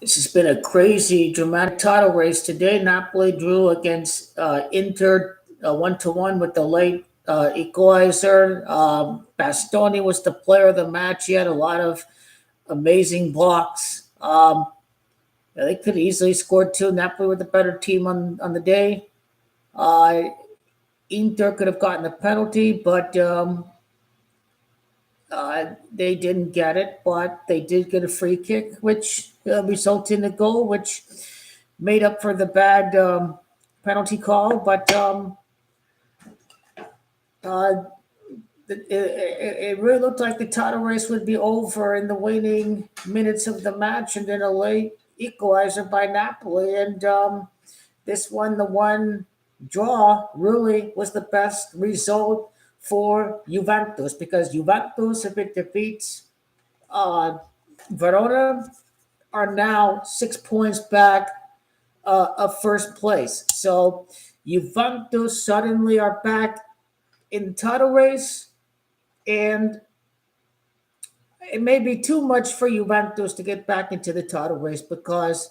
This has been a crazy, dramatic title race today. Napoli drew against Inter 1-1 with the late equalizer. Bastoni was the player of the match. He had a lot of amazing blocks. Yeah, they could easily scored two. Napoli were the better team on the day. Uh, Inter could have gotten a penalty, but they didn't get it. But they did get a free kick, which resulted in a goal, which made up for the bad penalty call. But uh, it really looked like the title race would be over in the waning minutes of the match, and then a late equalizer by Napoli. And this one, the one draw, really was the best result for Juventus because Juventus, if it defeats uh, Verona, are now 6 points back of first place. So Juventus suddenly are back in the title race, and it may be too much for Juventus to get back into the title race because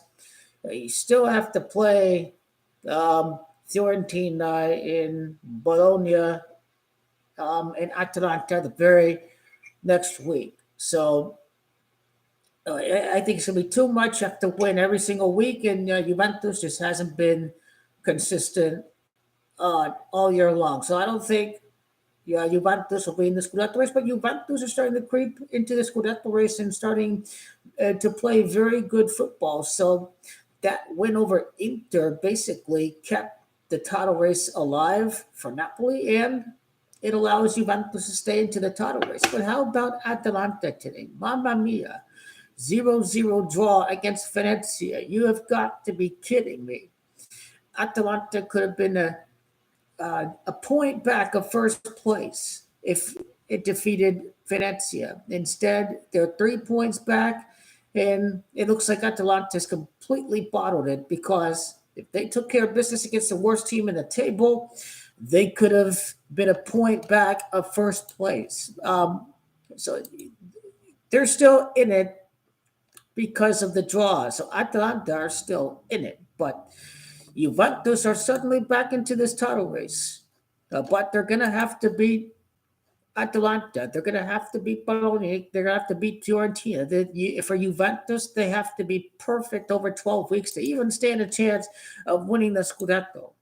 you still have to play um, Fiorentina in Bologna and Atalanta the very next week. So I think it's going to be too much. You have to win every single week, and Juventus just hasn't been consistent all year long. So I don't think Juventus will be in the Scudetto race, but Juventus is starting to creep into the Scudetto race and starting to play very good football. So that win over Inter basically kept the title race alive for Napoli, and it allows Juventus to stay into the title race. But how about Atalanta today? Mamma mia. 0-0 draw against Venezia. You have got to be kidding me. Atalanta could have been a point back of first place if it defeated Venezia. Instead, they're 3 points back, and it looks like Atalanta's completely bottled it because if they took care of business against the worst team in the table, they could have been a point back of first place. So they're still in it because of the draw. So Atalanta are still in it, but Juventus are suddenly back into this title race. But they're going to have to beat Atalanta. They're going to have to beat Bologna. They're going to have to beat Fiorentina. For Juventus, they have to be perfect over 12 weeks to even stand a chance of winning the Scudetto.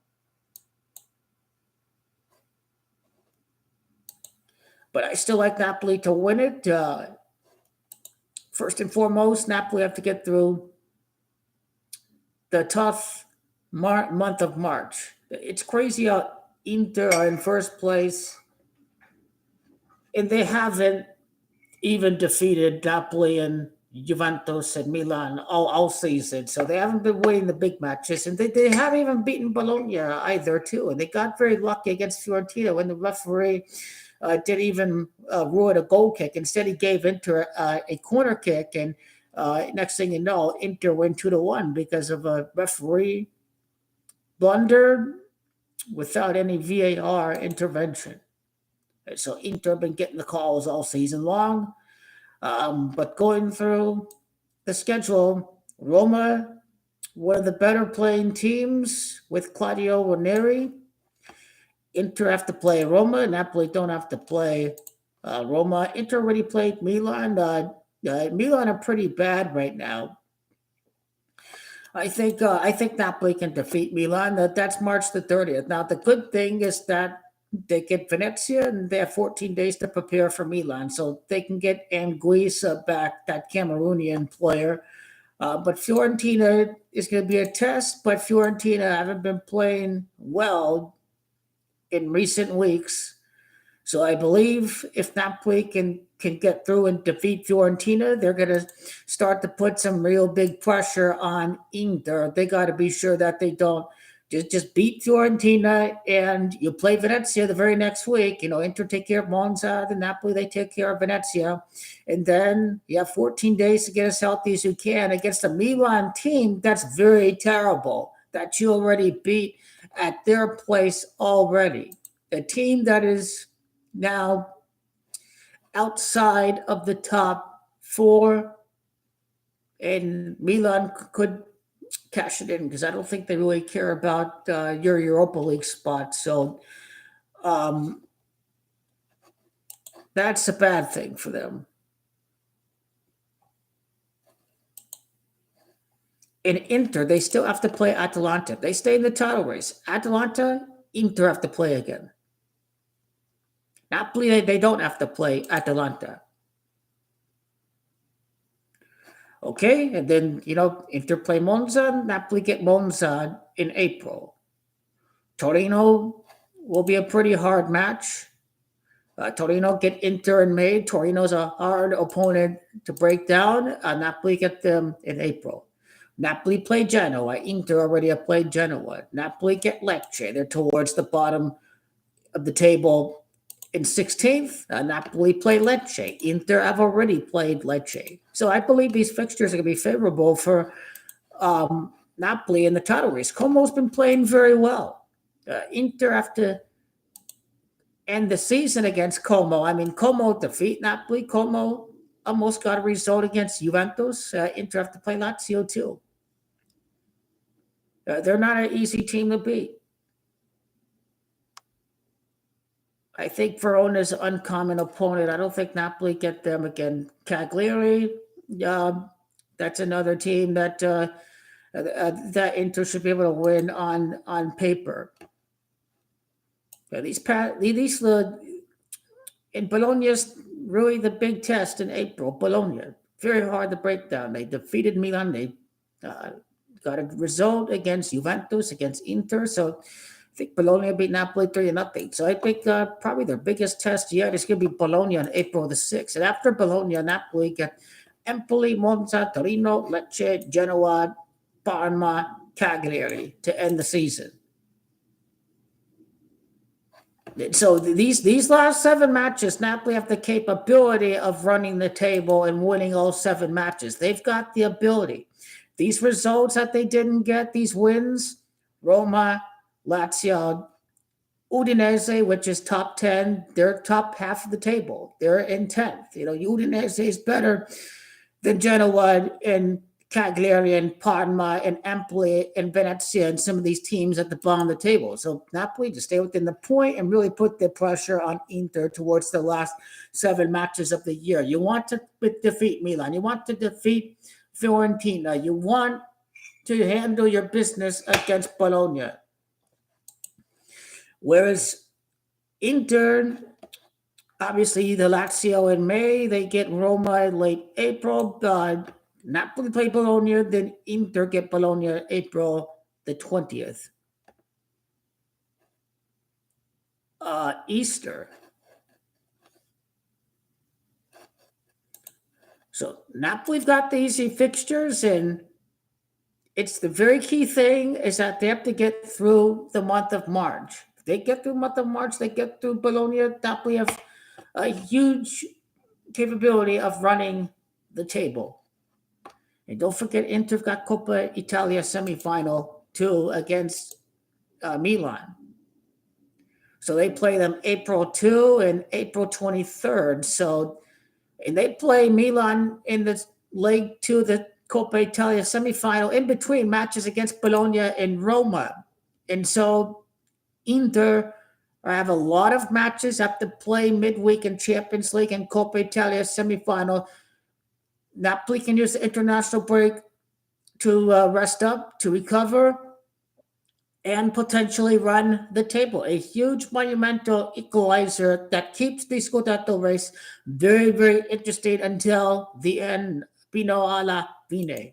But I still like Napoli to win it. First and foremost, Napoli have to get through the tough month of March. It's crazy how Inter are in first place, and they haven't even defeated Napoli and Juventus and Milan all season. So they haven't been winning the big matches, and they haven't even beaten Bologna either, too. And they got very lucky against Fiorentina when the referee didn't even rule it a goal kick. Instead, he gave Inter a corner kick, and next thing you know, Inter win 2-1 because of a referee blunder without any VAR intervention. So Inter have been getting the calls all season long. But going through the schedule, Roma, one of the better playing teams with Claudio Ranieri. Inter have to play Roma. Napoli don't have to play Roma. Inter already played Milan. Milan are pretty bad right now. I think Napoli can defeat Milan. That's March the 30th. Now the good thing is that they get Venezia and they have 14 days to prepare for Milan, so they can get Anguissa back, that Cameroonian player. But Fiorentina is going to be a test. But Fiorentina haven't been playing well in recent weeks. So I believe if Napoli can get through and defeat Fiorentina, they're going to start to put some real big pressure on Inter. They got to be sure that they don't just beat Fiorentina and you play Venezia the very next week. Inter take care of Monza, the Napoli they take care of Venezia, and then you have 14 days to get as healthy as you can against a Milan team that's very terrible that you already beat at their place already. A team that is now outside of the top four and Milan could cash it in because I don't think they really care about your Europa League spot. So um, that's a bad thing for them. In Inter, they still have to play Atalanta. They stay in the title race. Atalanta, Inter have to play again. Napoli, they don't have to play Atalanta. Okay, and then Inter play Monza. Napoli get Monza in April. Torino will be a pretty hard match. Torino get Inter in May. Torino's a hard opponent to break down. Napoli get them in April. Napoli play Genoa. Inter already have played Genoa. Napoli get Lecce. They're towards the bottom of the table in 16th. Napoli play Lecce. Inter have already played Lecce. So I believe these fixtures are going to be favorable for Napoli in the title race. Como's been playing very well. Inter have to end the season against Como. I mean, Como defeat Napoli. Como almost got a result against Juventus. Inter have to play Lazio too. They're not an easy team to beat. I think Verona's an uncommon opponent. I don't think Napoli get them again. Cagliari, that's another team that that Inter should be able to win on paper. These in Bologna's really the big test in April. Bologna, very hard to break down. They defeated Milan. They got a result against Juventus, against Inter. So I think Bologna beat Napoli 3-0. So I think probably their biggest test yet is going to be Bologna on April the 6th. And after Bologna, Napoli get Empoli, Monza, Torino, Lecce, Genoa, Parma, Cagliari to end the season. So these last 7 matches, Napoli have the capability of running the table and winning all 7 matches. They've got the ability. These results that they didn't get, these wins, Roma, Lazio, Udinese, which is top 10, they're top half of the table. They're in 10th. Udinese is better than Genoa and Cagliari and Parma and Empoli and Venezia and some of these teams at the bottom of the table. So Napoli to stay within the point and really put the pressure on Inter towards the last 7 matches of the year. You want to defeat Milan. You want to defeat Fiorentina. You want to handle your business against Bologna. Whereas Inter, obviously the Lazio in May, they get Roma in late April. Napoli play Bologna, then Inter get Bologna April the 20th. Easter. So Napoli's got the easy fixtures, and it's the very key thing is that they have to get through the month of March. If they get through the month of March, they get through Bologna, Napoli have a huge capability of running the table. And don't forget, Inter got Coppa Italia semifinal too against Milan. So they play them April 2 and April 23rd. And they play Milan in the leg 2, the Coppa Italia semifinal, in between matches against Bologna and Roma. And so Inter have a lot of matches, have to play midweek in Champions League and Coppa Italia semifinal. Napoli can use the international break to rest up, to recover, and potentially run the table. A huge monumental equalizer that keeps the Scudetto race very, very interesting until the end. Fino alla fine.